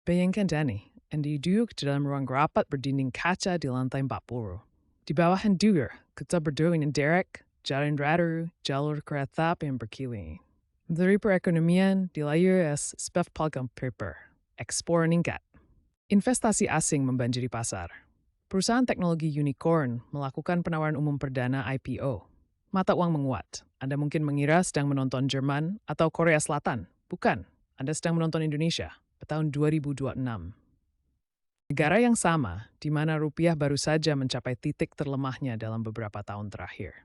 Bayangkan Danny, Andi duduk di dalam ruang rapat berdinding kaca di lantai 40. Di bawah Andi, kita berdua dengan Derek, jalan ratu, jalur kereta api yang berkeliling. Menteri Perekonomian dilayar as Spef Palgam Paper, ekspor meningkat. Investasi asing membanjiri pasar. Perusahaan teknologi unicorn melakukan penawaran umum perdana IPO. Mata uang menguat. Anda mungkin mengira sedang menonton Jerman atau Korea Selatan. Bukan, Anda sedang menonton Indonesia tahun 2026. Negara yang sama, di mana rupiah baru saja mencapai titik terlemahnya dalam beberapa tahun terakhir.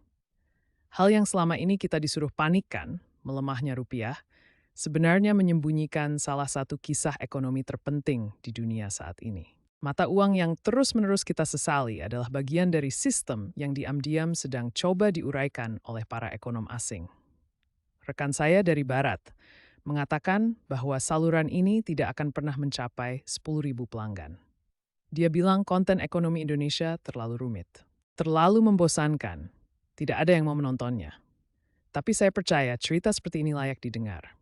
Hal yang selama ini kita disuruh panikkan, melemahnya rupiah, sebenarnya menyembunyikan salah satu kisah ekonomi terpenting di dunia saat ini. Mata uang yang terus-menerus kita sesali adalah bagian dari sistem yang diam-diam sedang coba diuraikan oleh para ekonom asing. Rekan saya dari Barat mengatakan bahwa saluran ini tidak akan pernah mencapai 10.000 pelanggan. Dia bilang konten ekonomi Indonesia terlalu rumit, terlalu membosankan, tidak ada yang mau menontonnya. Tapi saya percaya cerita seperti ini layak didengar.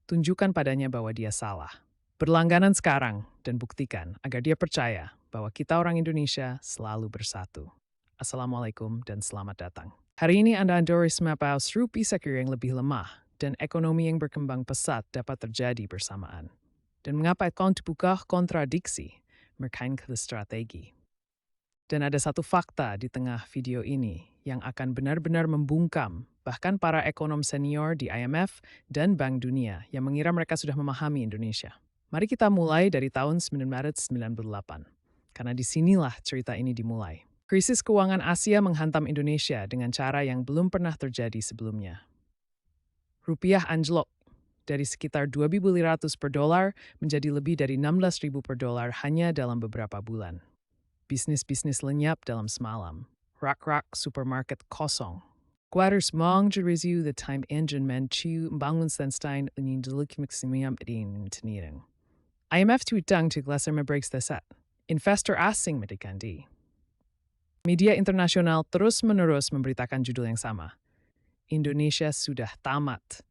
Tunjukkan padanya bahwa dia salah. Berlangganan sekarang dan buktikan agar dia percaya bahwa kita orang Indonesia selalu bersatu. Assalamualaikum dan selamat datang. Hari ini Anda endorse mapaus rupiah sekir yang lebih lemah dan ekonomi yang berkembang pesat dapat terjadi bersamaan. Dan mengapa account buka kontradiksi, merekain ke strategi. Dan ada satu fakta di tengah video ini yang akan benar-benar membungkam bahkan para ekonom senior di IMF dan Bank Dunia yang mengira mereka sudah memahami Indonesia. Mari kita mulai dari tahun 1998, karena disinilah cerita ini dimulai. Krisis keuangan Asia menghantam Indonesia dengan cara yang belum pernah terjadi sebelumnya. Rupiah anjlok dari sekitar 2.500 per dolar menjadi lebih dari 16.000 per dolar hanya dalam beberapa bulan. Bisnis-bisnis lenyap dalam semalam. Rak-rak supermarket kosong. Quarters mong review the time engine men chu bangun Stenstein ingin dulu maksimum edin tenireng. IMF tweetang to glaser breaks the set. Investor asing medikandi. Media internasional terus-menerus memberitakan judul yang sama. Indonesia sudah tamat.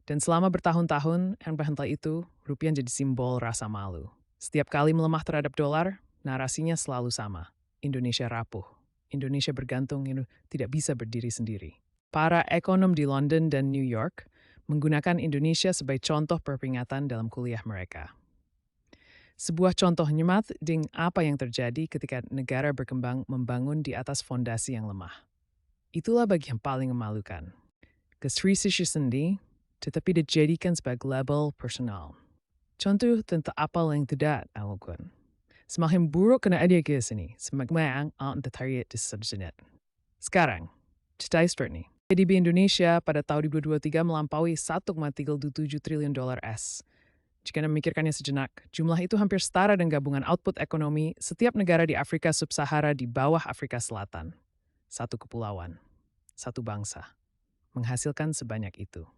Dan selama bertahun-tahun, yang berhentai itu, rupiah jadi simbol rasa malu. Setiap kali melemah terhadap dolar, narasinya selalu sama. Indonesia rapuh. Indonesia bergantung, tidak bisa berdiri sendiri. Para ekonom di London dan New York menggunakan Indonesia sebagai contoh peringatan dalam kuliah mereka. Sebuah contoh nyemat dengan apa yang terjadi ketika negara berkembang membangun di atas fondasi yang lemah. Itulah bagian paling memalukan. Krisis sendi, tetapi dijadikan sebagai label personal. Contoh tentang apa yang tidak lakukan. Semakin buruk kena ada ke sini, semakin ang tertarik di subjenet. Sekarang, cerita seperti ini. PDB Indonesia pada tahun 2023 melampaui 1,37 triliun dolar AS. Jika Anda memikirkannya sejenak, jumlah itu hampir setara dengan gabungan output ekonomi setiap negara di Afrika Sub-Sahara di bawah Afrika Selatan. Satu kepulauan, satu bangsa, menghasilkan sebanyak itu.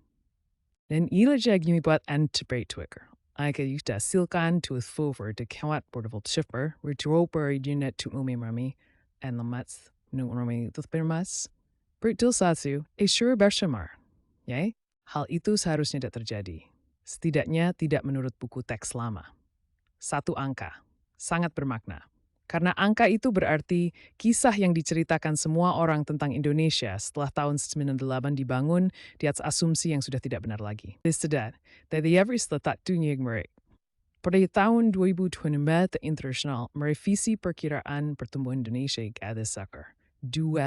Dan ila jagimi buat antipate Twitter. Aika yuta silkan to forward the kawat portable shipper, retroper unit to umimami, and lemats nung rami tutpermas. Bertil satu, sure bershamar. Yay? Hal itu seharusnya tidak terjadi. Setidaknya tidak menurut buku teks lama. Satu angka, sangat bermakna. Karena angka itu berarti kisah yang diceritakan semua orang tentang Indonesia setelah tahun 98 dibangun di atas asumsi yang sudah tidak benar lagi. Istidad, dari every letak dunia mereka. Pada tahun 2024 internasional merevisi perkiraan pertumbuhan Indonesia ada sakar. 2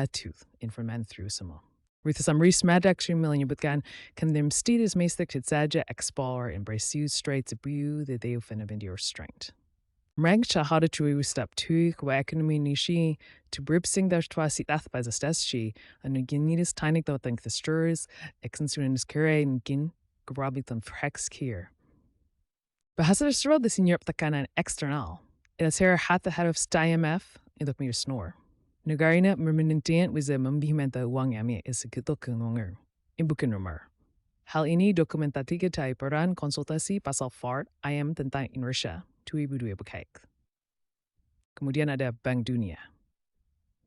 informasi through semua. Rithasam Rismadak menyebutkan kandem stilis mestek saja ekspor in Brazil straight to view the day of your strength. Mereka cahada cui step 2 kwa ekonomi nishi to bripsing der situasi tath by the staschi and genius tiny to think the stirs exensunis kere gin grabitan frex kier. Bahasa seral di sini tekanan eksternal. Ila sera hata head of IMF untuk mir snore. Negaranya meminentian wiza membihmenta uang yami segitu kengonger. Bukan rumor. Hal ini dokumentasi tai peran konsultasi pasal FART IM tentang Indonesia 2002 bekaik. Kemudian ada Bank Dunia.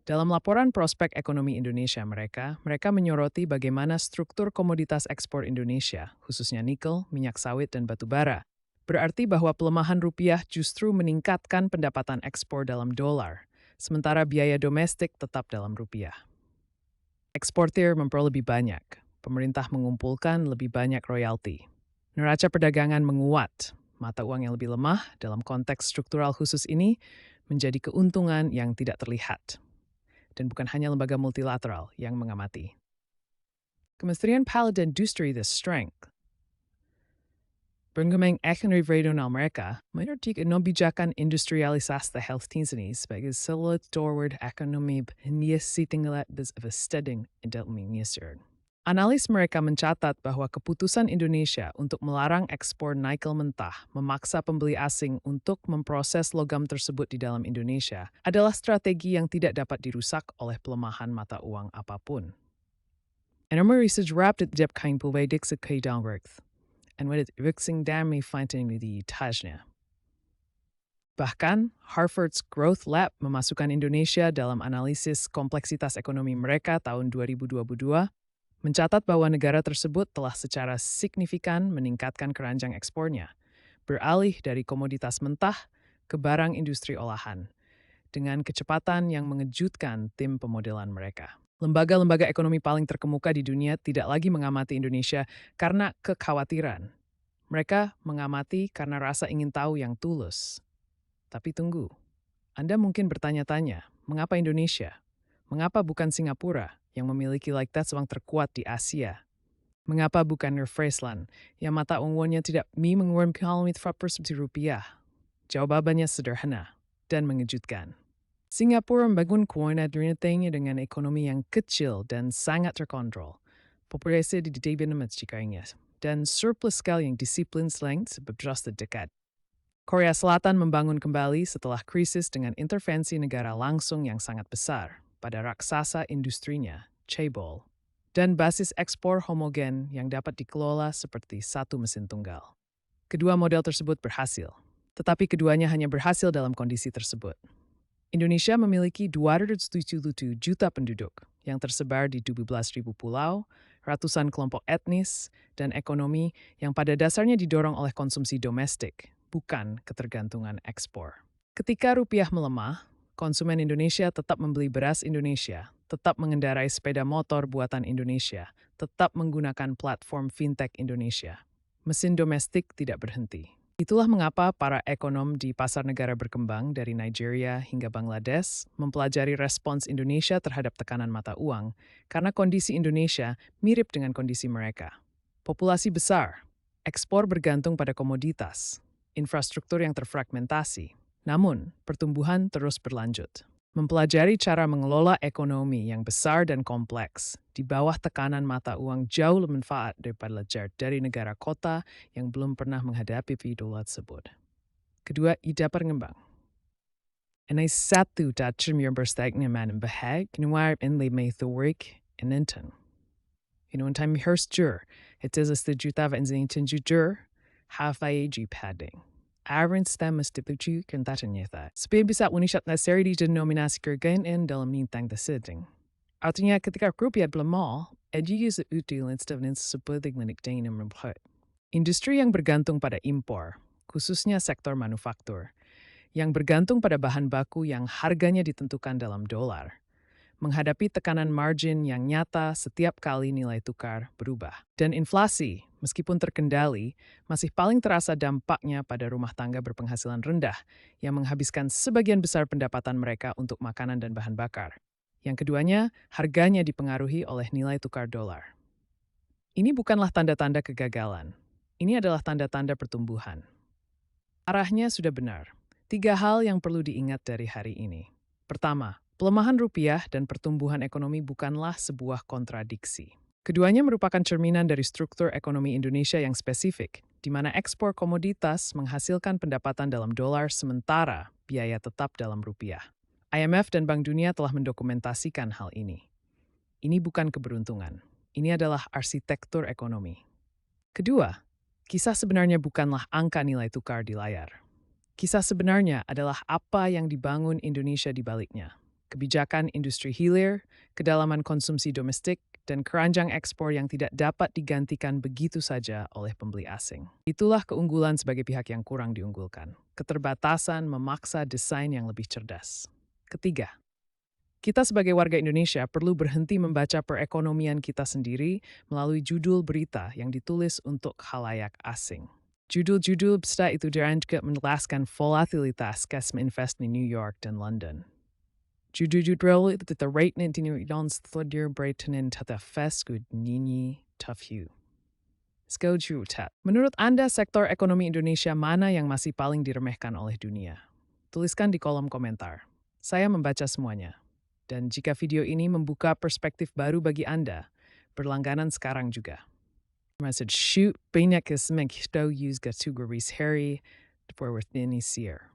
Dalam laporan prospek ekonomi Indonesia mereka menyoroti bagaimana struktur komoditas ekspor Indonesia, khususnya nikel, minyak sawit, dan batu bara, Berarti bahwa pelemahan rupiah justru meningkatkan pendapatan ekspor dalam dolar, sementara biaya domestik tetap dalam rupiah. Eksportir memperoleh lebih banyak, pemerintah mengumpulkan lebih banyak royalti. Neraca perdagangan menguat, mata uang yang lebih lemah dalam konteks struktural khusus ini menjadi keuntungan yang tidak terlihat. Dan bukan hanya lembaga multilateral yang mengamati. Kementerian Pallet dan Industri the Strength. Berkembang ekonomi regional mereka menurut kebijakan industrialisasi health ini sebagai salah forward ekonomi Indonesia tinggal besetading dalam Indonesia. Analis mereka mencatat bahwa keputusan Indonesia untuk melarang ekspor nikel mentah memaksa pembeli asing untuk memproses logam tersebut di dalam Indonesia adalah strategi yang tidak dapat dirusak oleh pelemahan mata uang apapun. Enorme research rapid dep kain pulvedik sekei downworth. And when it's fixing damn finding di tajnya. Bahkan, Harvard's Growth Lab memasukkan Indonesia dalam analisis kompleksitas ekonomi mereka tahun 2022, mencatat bahwa negara tersebut telah secara signifikan meningkatkan keranjang ekspornya, beralih dari komoditas mentah ke barang industri olahan, dengan kecepatan yang mengejutkan tim pemodelan mereka. Lembaga-lembaga ekonomi paling terkemuka di dunia tidak lagi mengamati Indonesia karena kekhawatiran. Mereka mengamati karena rasa ingin tahu yang tulus. Tapi tunggu, Anda mungkin bertanya-tanya, mengapa Indonesia? Mengapa bukan Singapura yang memiliki likuiditas uang terkuat di Asia? Mengapa bukan Friesland yang mata uangnya tidak mengeluarkan seperti rupiah? Jawabannya sederhana dan mengejutkan. Singapura membangun koordinatnya dengan ekonomi yang kecil dan sangat terkontrol. Populasi di Indonesia dan surplus skala yang disiplin selain beberapa dekat. Korea Selatan membangun kembali setelah krisis dengan intervensi negara langsung yang sangat besar pada raksasa industrinya, chaebol, dan basis ekspor homogen yang dapat dikelola seperti satu mesin tunggal. Kedua model tersebut berhasil, tetapi keduanya hanya berhasil dalam kondisi tersebut. Indonesia memiliki 277 juta penduduk yang tersebar di 12.000 pulau, ratusan kelompok etnis, dan ekonomi yang pada dasarnya didorong oleh konsumsi domestik, bukan ketergantungan ekspor. Ketika rupiah melemah, konsumen Indonesia tetap membeli beras Indonesia, tetap mengendarai sepeda motor buatan Indonesia, tetap menggunakan platform fintech Indonesia. Mesin domestik tidak berhenti. Itulah mengapa para ekonom di pasar negara berkembang dari Nigeria hingga Bangladesh mempelajari respons Indonesia terhadap tekanan mata uang karena kondisi Indonesia mirip dengan kondisi mereka. Populasi besar, ekspor bergantung pada komoditas, infrastruktur yang terfragmentasi, namun pertumbuhan terus berlanjut. Mempelajari cara mengelola ekonomi yang besar dan kompleks di bawah tekanan mata uang jauh lebih manfaat daripada belajar dari negara kota yang belum pernah menghadapi idola tersebut. Kedua, ida pengembang. Enai satu datrum yang berstagnan man bahag, nuar in le methorik in inten. In time hearst jur, it is a juta van zinten jur, half padding. Aaron stem mestipucu kentatanyeta. Sebenarnya bisa unishat na seri di denominasi kergain dalam nintang desiding. Artinya ketika rupiah melemah, edukasi util instead seperti klinik dengan memperhat. Industri yang bergantung pada impor, khususnya sektor manufaktur, yang bergantung pada bahan baku yang harganya ditentukan dalam dolar, menghadapi tekanan margin yang nyata setiap kali nilai tukar berubah. Dan inflasi, meskipun terkendali, masih paling terasa dampaknya pada rumah tangga berpenghasilan rendah yang menghabiskan sebagian besar pendapatan mereka untuk makanan dan bahan bakar. Yang keduanya, harganya dipengaruhi oleh nilai tukar dolar. Ini bukanlah tanda-tanda kegagalan. Ini adalah tanda-tanda pertumbuhan. Arahnya sudah benar. 3 hal yang perlu diingat dari hari ini. Pertama, pelemahan rupiah dan pertumbuhan ekonomi bukanlah sebuah kontradiksi. Keduanya merupakan cerminan dari struktur ekonomi Indonesia yang spesifik, di mana ekspor komoditas menghasilkan pendapatan dalam dolar sementara biaya tetap dalam rupiah. IMF dan Bank Dunia telah mendokumentasikan hal ini. Ini bukan keberuntungan. Ini adalah arsitektur ekonomi. Kedua, kisah sebenarnya bukanlah angka nilai tukar di layar. Kisah sebenarnya adalah apa yang dibangun Indonesia di baliknya. Kebijakan industri hilir, kedalaman konsumsi domestik, dan keranjang ekspor yang tidak dapat digantikan begitu saja oleh pembeli asing. Itulah keunggulan sebagai pihak yang kurang diunggulkan. Keterbatasan memaksa desain yang lebih cerdas. Ketiga, kita sebagai warga Indonesia perlu berhenti membaca perekonomian kita sendiri melalui judul berita yang ditulis untuk khalayak asing. Judul-judul besar itu juga menjelaskan volatilitas kas invest di New York dan London. Judul-judul itu rate di New York studier Brightonin tata feskud nini tough you. Menurut Anda, sektor ekonomi Indonesia mana yang masih paling diremehkan oleh dunia? Tuliskan di kolom komentar. Saya membaca semuanya. Dan jika video ini membuka perspektif baru bagi Anda, berlangganan sekarang juga. Message shoot banyak use categories Harry for within this year.